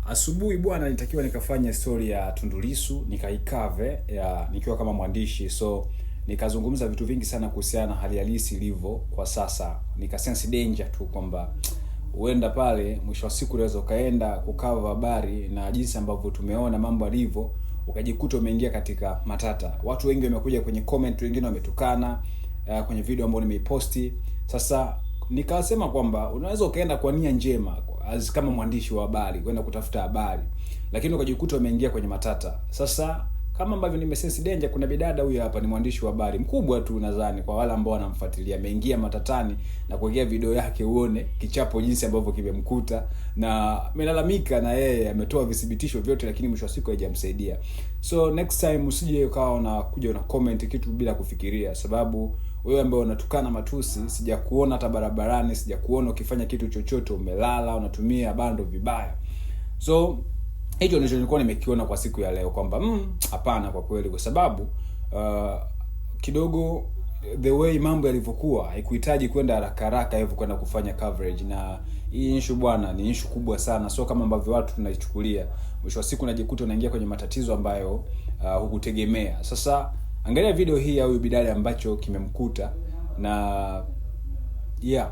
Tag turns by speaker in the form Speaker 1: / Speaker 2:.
Speaker 1: Asubuhi bwana nitakiwa nikafanya story ya Tundu Lissu, nikaikave ya nikiwa kama mwandishi. So nikazungumza vitu vingi sana kuhusiana na hali halisi ilivyo kwa sasa. Nikasense danger tu kwamba huenda pale mwisho wa siku unaweza ukaenda kukava habari na jinsi ambavyo tumeona mambo alivyo, ukajikuta umeingia katika matata. Watu wengi wamekuja kwenye comment, wengine wametukana kwenye video ambayo nimeiposti. Sasa nikasema kwamba unaweza ukaenda kwa nia njema kama mwandishi wa habari kwenda kutafuta habari, lakini ukajikuta umeingia kwenye matata. Sasa kama ambavyo nimesense danger, kuna bidada huyu hapa ni mwandishi wa habari mkubwa tu, nadhani kwa wale ambao wanamfuatilia, ameingia matatani na kuwekea video yake uone kichapo jinsi ambavyo kimemkuta, na amelalamika na yeye ametoa vithibitisho vyote, lakini mwisho wa siku haijamsaidia. So next time usije ukawa unakuja una comment kitu bila kufikiria, sababu wewe ambaye unatukana matusi, sijakuona hata barabarani, sijakuona ukifanya kitu chochote, umelala unatumia bando vibaya. So hicho ndicho nilikuwa nimekiona kwa siku ya leo kwamba hapana kwa kweli, kwa sababu kidogo the way mambo yalivyokuwa haikuhitaji kwenda haraka haraka hivyo kwenda kufanya coverage. Na hii issue bwana ni issue kubwa sana, so kama ambavyo watu tunaichukulia, mwisho wa siku unajikuta unaingia kwenye matatizo ambayo hukutegemea. Sasa angalia video hii ya huyu bidada ambacho kimemkuta, na yeah